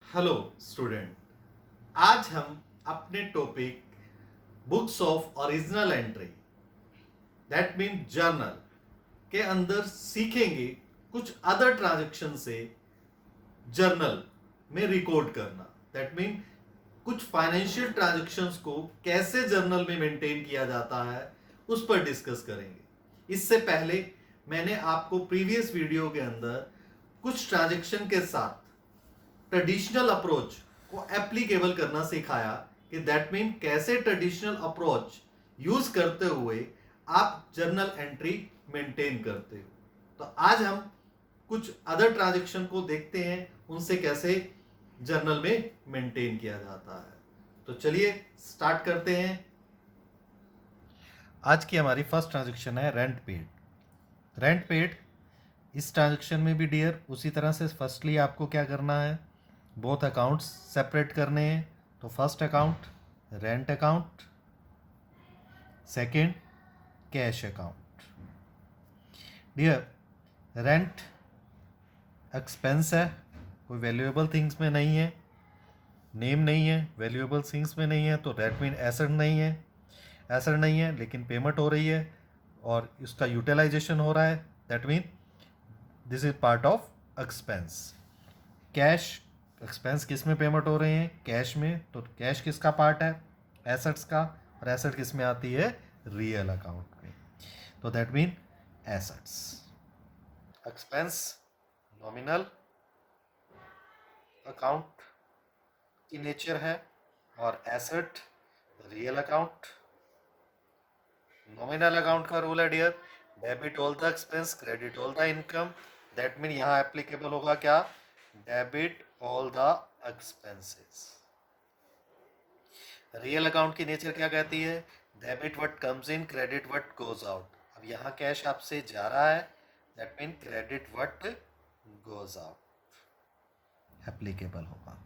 Hello student. आज हम अपने topic books of original entry that mean journal के अंदर सीखेंगे कुछ अदर ट्रांजैक्शन से जर्नल में रिकॉर्ड करना। दैट मीन कुछ फाइनेंशियल ट्रांजैक्शंस को कैसे जर्नल में मेंटेन किया जाता है उस पर डिस्कस करेंगे। इससे पहले मैंने आपको प्रीवियस वीडियो के अंदर कुछ ट्रांजैक्शन के साथ ट्रेडिशनल अप्रोच को एप्लीकेबल करना सिखाया कि दैट मीन कैसे ट्रेडिशनल अप्रोच यूज करते हुए आप जर्नल एंट्री मेंटेन करते हो। तो आज हम कुछ अदर ट्रांजैक्शन को देखते हैं, उनसे कैसे जर्नल में मेंटेन किया जाता है। तो चलिए स्टार्ट करते हैं। आज की हमारी फर्स्ट ट्रांजैक्शन है रेंट पेड। रेंट पेड इस ट्रांजैक्शन में भी डियर उसी तरह से फर्स्टली आपको क्या करना है, बोथ अकाउंट्स सेपरेट करने हैं। तो first account rent account, second cash account. Dear rent expense है, कोई वैल्यूएबल थिंग्स में नहीं है, नेम नहीं है, वैल्यूएबल थिंग्स में नहीं है, तो दैट मीन एसेट नहीं है। एसेट नहीं है लेकिन पेमेंट हो रही है और इसका यूटिलाइजेशन हो रहा है, that mean this is part of expense. Cash expense किस में पेमेंट हो रहे हैं, कैश में, तो कैश किसका पार्ट है, एसेट्स का, और एसेट किस में आती है, रियल अकाउंट में, तो that mean assets. Expense nominal account की नेचर है और asset real account. Nominal account का रूल है dear, debit all the expense credit all the income. That mean यहाँ एप्लीकेबल होगा क्या, debit all the expenses. Real account की nature क्या कहती है, debit what comes in credit what goes out. अब यहाँ कैश आपसे जा रहा है, that mean credit what goes out applicable होगा।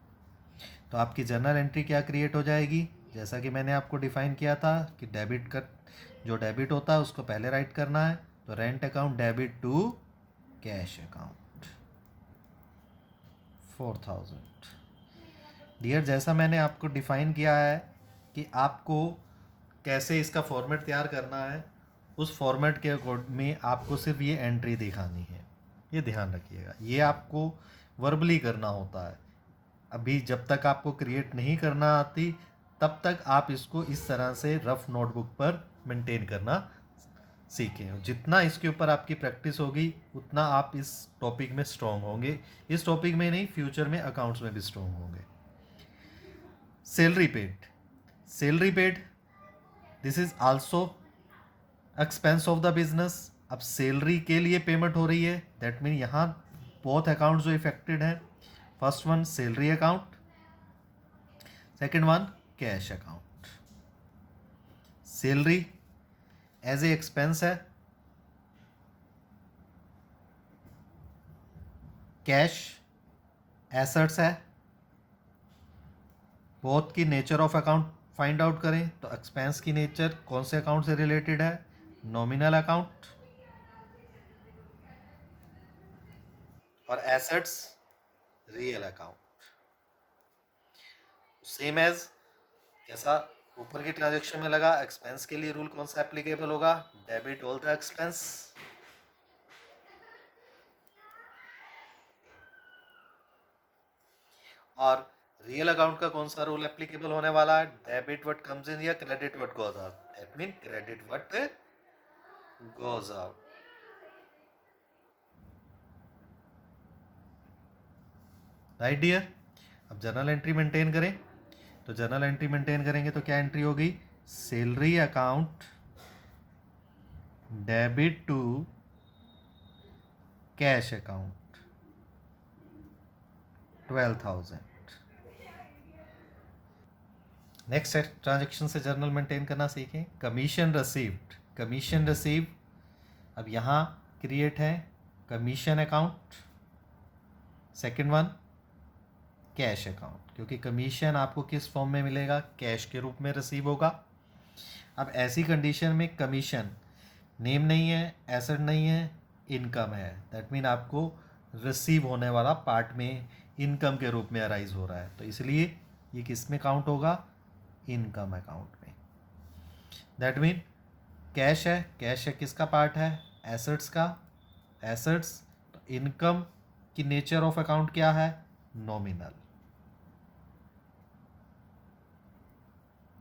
तो आपकी जर्नल एंट्री क्या क्रिएट हो जाएगी, जैसा कि मैंने आपको डिफाइन किया था कि डेबिट का जो डेबिट होता है उसको पहले राइट करना है। तो rent account debit to cash account 4000। Dear जैसा मैंने आपको डिफाइन किया है कि आपको कैसे इसका फॉर्मेट तैयार करना है, उस फॉर्मेट के अकॉर्ड में आपको सिर्फ ये एंट्री दिखानी है, ये ध्यान रखिएगा। ये आपको वर्बली करना होता है। अभी जब तक आपको क्रिएट नहीं करना आती तब तक आप इसको इस तरह से रफ नोटबुक पर मेंटेन करना सीखें। जितना इसके ऊपर आपकी प्रैक्टिस होगी उतना आप इस टॉपिक में स्ट्रॉन्ग होंगे। इस टॉपिक में नहीं, फ्यूचर में अकाउंट्स में भी स्ट्रॉन्ग होंगे। Salary paid, salary paid this is also expense of the business. अब सैलरी के लिए पेमेंट हो रही है, दैट मीन यहाँ बोथ अकाउंट जो इफेक्टेड है, first one salary account, second one cash account. Salary as a expense है, कैश एसेट्स है। बोथ की nature of account find out करें तो एक्सपेंस की नेचर कौन से अकाउंट से रिलेटेड है, नॉमिनल अकाउंट, और assets real account. Same as जैसा ऊपर की ट्रांजेक्शन में लगा, एक्सपेंस के लिए रूल कौन सा एप्लीकेबल होगा, डेबिट ऑल द एक्सपेंस, और रियल अकाउंट का कौन सा रूल एप्लीकेबल होने वाला है, डेबिट व्हाट कम्स इन या credit what goes out. That mean credit what goes out. Right dear. अब जर्नल एंट्री मेंटेन करें, तो जर्नल एंट्री मेंटेन करेंगे तो क्या एंट्री होगी, salary account debit to cash account 12,000। Next transaction से journal maintain करना सीखें, कमीशन रिसीव्ड। कमीशन रिसीव, अब यहाँ क्रिएट है commission account, second one cash account, क्योंकि कमीशन आपको किस फॉर्म में मिलेगा, कैश के रूप में रिसीव होगा। अब ऐसी कंडीशन में कमीशन नेम नहीं है, एसेट नहीं है, इनकम है, दैट मीन आपको रिसीव होने वाला पार्ट में इनकम के रूप में अराइज हो रहा है, तो इसलिए ये किस में काउंट होगा, इनकम अकाउंट में। दैट मीन कैश है, कैश है किसका पार्ट है, एसेट्स का, एसेट्स, तो इनकम की नेचर ऑफ अकाउंट क्या है, नॉमिनल,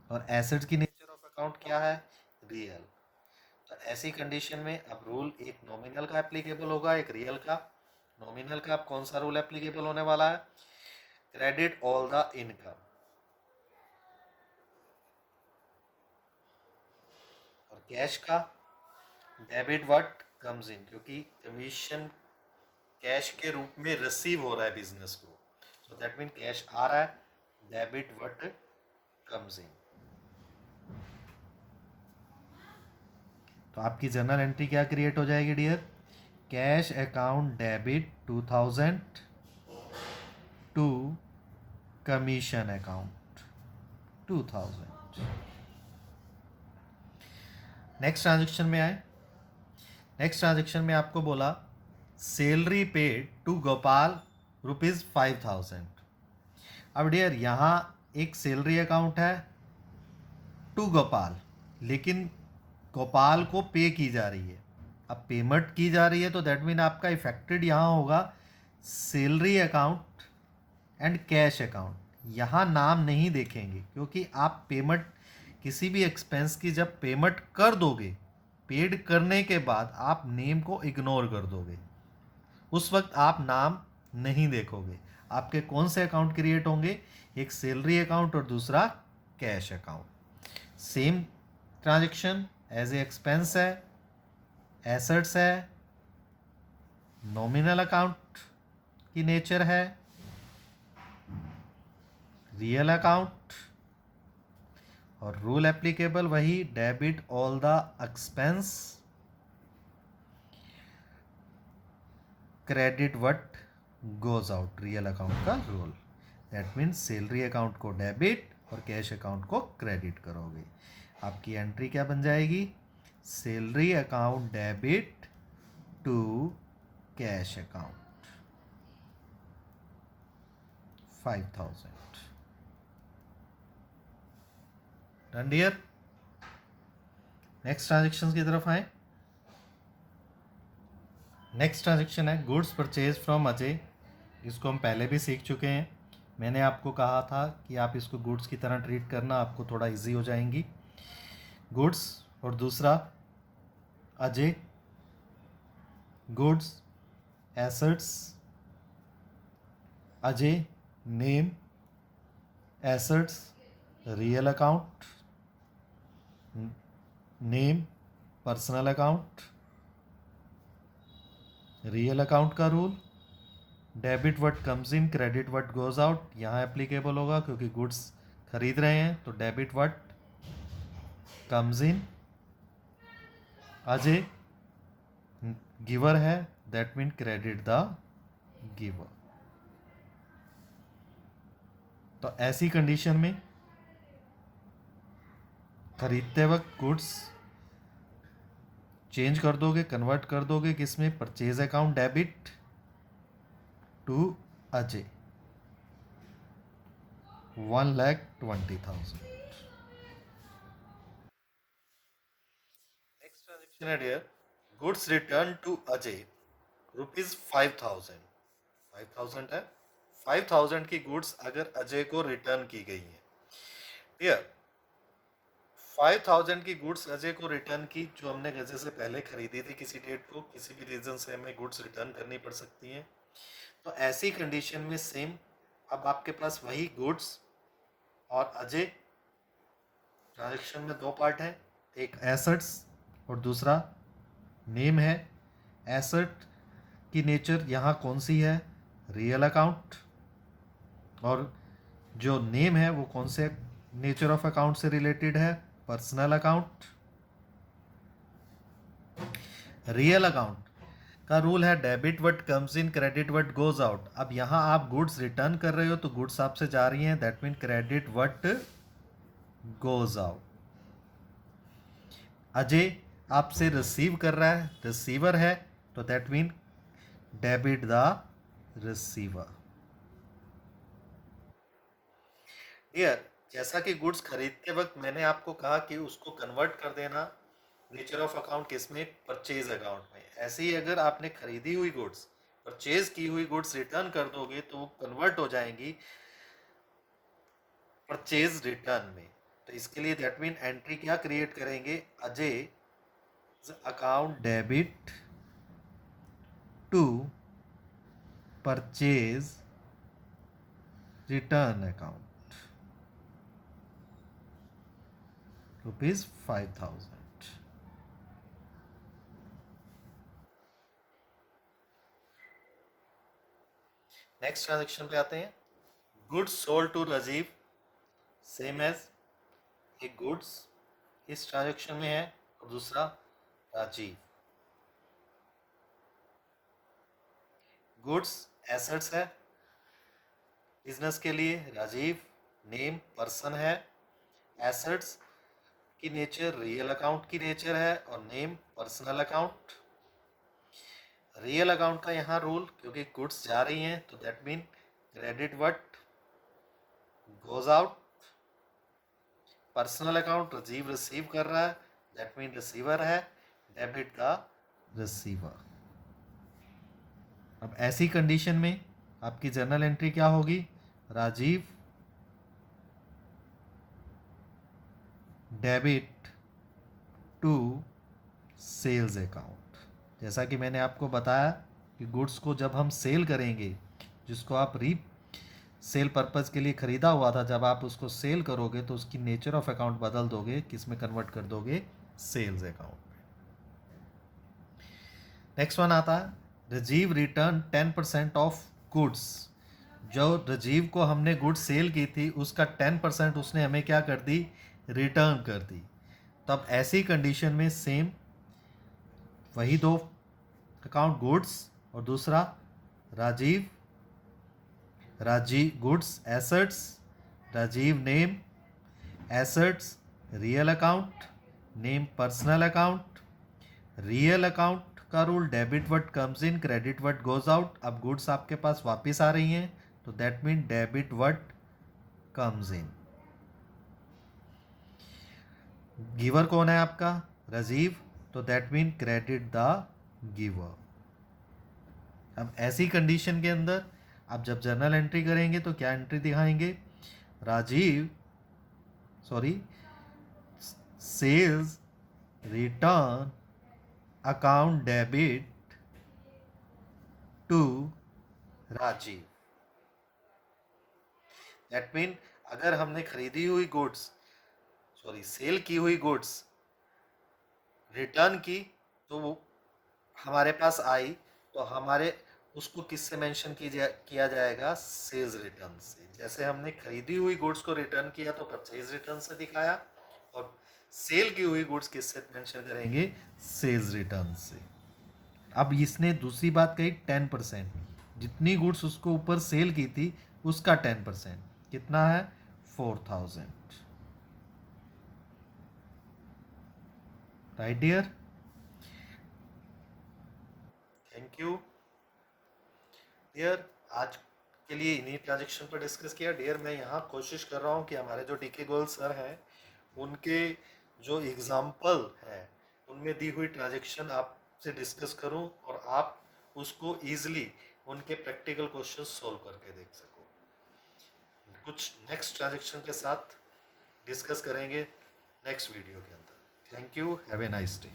और एसेट्स की नेचर ऑफ अकाउंट क्या है, रियल। तो ऐसी कंडीशन में अब रूल एक नॉमिनल का एप्लीकेबल होगा, एक रियल का। नॉमिनल का अब कौन सा रूल एप्लीकेबल होने वाला है, क्रेडिट ऑल द इनकम, और कैश का डेबिट व्हाट कम्स इन, क्योंकि कमीशन कैश के रूप में रिसीव हो रहा है बिजनेस को, सो दैट मीन कैश आ रहा है, डेबिट व्हाट कम्स इन। तो आपकी जर्नल एंट्री क्या क्रिएट हो जाएगी dear, cash account debit 2000 to commission account 2000। Next transaction में आए, नेक्स्ट ट्रांजेक्शन में आपको बोला सैलरी पेड टू गोपाल ₹5000। अब डियर यहाँ एक सैलरी अकाउंट है टू गोपाल, लेकिन गोपाल को पे की जा रही है। अब पेमेंट की जा रही है तो दैट मीन आपका इफेक्टेड यहाँ होगा salary account and cash account. यहाँ नाम नहीं देखेंगे, क्योंकि आप पेमेंट किसी भी एक्सपेंस की जब पेमेंट कर दोगे, पेड करने के बाद आप नेम को इग्नोर कर दोगे, उस वक्त आप नाम नहीं देखोगे। आपके कौन से अकाउंट क्रिएट होंगे, एक सैलरी अकाउंट और दूसरा cash account. Same transaction as a expense है, एसेट्स है, नॉमिनल अकाउंट की नेचर है, रियल अकाउंट, और रूल एप्लीकेबल वही debit all the expense, credit what goes out, real account का rule. That means salary account को डेबिट और cash account को क्रेडिट करोगे। आपकी एंट्री क्या बन जाएगी, salary account debit to cash account 5000। Done dear. Next transaction की तरफ आए। नेक्स्ट ट्रांजेक्शन है गुड्स परचेज फ्रॉम अजय। इसको हम पहले भी सीख चुके हैं। मैंने आपको कहा था कि आप इसको गुड्स की तरह ट्रीट करना, आपको थोड़ा इजी हो जाएंगी। गुड्स और दूसरा Ajay, goods, assets, Ajay, name, assets, real account, name, personal account, real account का rule debit what comes in, credit what goes out. यहाँ एप्लीकेबल होगा क्योंकि गुड्स खरीद रहे हैं, तो debit what comes in. Ajay giver है, that mean credit the giver. तो ऐसी कंडीशन में खरीदते वक्त गुड्स चेंज कर दोगे, कन्वर्ट कर दोगे किसमें, purchase account debit to Ajay 1,20,000। Next transaction है dear, goods return to Ajay ₹5,000। 5,000 है, 5,000 की गुड्स अगर अजय को रिटर्न की गई है डियर, 5,000 की गुड्स अजय को रिटर्न की, जो हमने अजय से पहले खरीदी थी किसी डेट को, किसी भी रीजन से हमें गुड्स रिटर्न करनी पड़ सकती हैं। तो ऐसी कंडीशन में सेम, अब आपके पास वही गुड्स और अजय, ट्रांजेक्शन में दो पार्ट है, एक एसेट्स और दूसरा नेम है। एसेट की नेचर यहाँ कौन सी है, रियल अकाउंट, और जो नेम है वो कौन से नेचर ऑफ अकाउंट से रिलेटेड है, पर्सनल अकाउंट। रियल अकाउंट का रूल है debit what comes in, credit what goes out. अब यहाँ आप गुड्स रिटर्न कर रहे हो तो गुड्स आपसे जा रही हैं, that mean credit what goes out. Ajay आपसे रिसीव कर रहा है, रिसीवर है, तो that mean debit the receiver. Dear, जैसा कि गुड्स खरीदते वक्त मैंने आपको कहा कि उसको कन्वर्ट कर देना नेचर ऑफ अकाउंट किसमें, परचेज अकाउंट में, ऐसे ही अगर आपने खरीदी हुई गुड्स, परचेज की हुई गुड्स रिटर्न कर दोगे तो वो कन्वर्ट हो जाएंगी परचेज रिटर्न में। तो इसके लिए दैट मीन एंट्री क्या क्रिएट करेंगे, Ajay account debit to purchase return account ₹5,000। Next transaction पे आते हैं। Goods sold to Rajiv, same as एक गुड्स इस ट्रांजेक्शन में है और दूसरा राजीव। गुड्स एसेट्स है बिजनेस के लिए, राजीव नेम पर्सन है, एसेट्स की नेचर रियल अकाउंट की नेचर है और name personal account. Real account का यहाँ रूल, क्योंकि गुड्स जा रही हैं तो that mean credit what goes out. Personal account Rajiv receive कर रहा है, दैट मीन रिसीवर है, डेबिट का रिसीवर। अब ऐसी कंडीशन में आपकी जर्नल एंट्री क्या होगी, Rajiv debit to sales account. जैसा कि मैंने आपको बताया कि गुड्स को जब हम सेल करेंगे, जिसको आप सेल पर्पज़ के लिए ख़रीदा हुआ था, जब आप उसको सेल करोगे तो उसकी नेचर ऑफ अकाउंट बदल दोगे, किस में कन्वर्ट कर दोगे, सेल्स अकाउंट में। नेक्स्ट वन आता है, राजीव रिटर्न 10% ऑफ गुड्स। जो राजीव को हमने गुड्स सेल की थी उसका 10% उसने हमें क्या कर दी, रिटर्न कर दी। तब ऐसी कंडीशन में सेम वही दो अकाउंट, गुड्स और दूसरा Rajiv goods assets, Rajiv name assets real account, name personal account. Real account का rule debit what comes in, credit what goes out. अब गुड्स आपके पास वापस आ रही हैं तो that mean debit what comes in. Giver कौन है आपका, राजीव, तो that mean credit the giver. अब ऐसी कंडीशन के अंदर आप जब जर्नल एंट्री करेंगे तो क्या एंट्री दिखाएंगे, Rajiv sales return account debit to Rajiv. That mean अगर हमने खरीदी हुई गुड्स सेल की हुई गुड्स रिटर्न की तो वो हमारे पास आई, तो हमारे उसको किससे मेंशन किया जाएगा, सेल्स रिटर्न से। जैसे हमने खरीदी हुई गुड्स को रिटर्न किया तो परचेज रिटर्न से दिखाया, और सेल की हुई गुड्स किससे मेंशन करेंगे, सेल्स रिटर्न से। अब इसने दूसरी बात कही 10%, जितनी गुड्स उसको ऊपर सेल की थी उसका 10%, कितना है, 4,000। Right dear, thank you dear. आज के लिए इन्हीं ट्रांजेक्शन पर डिस्कस किया डियर। मैं यहाँ कोशिश कर रहा हूँ कि हमारे जो डीके गोयल सर हैं उनके जो एग्जाम्पल है उनमें दी हुई ट्रांजेक्शन आपसे डिस्कस करूँ और आप उसको ईजिली उनके प्रैक्टिकल क्वेश्चन सॉल्व करके देख सको। कुछ नेक्स्ट ट्रांजेक्शन के साथ डिस्कस करेंगे नेक्स्ट वीडियो के अंदर। Thank you, have a nice day.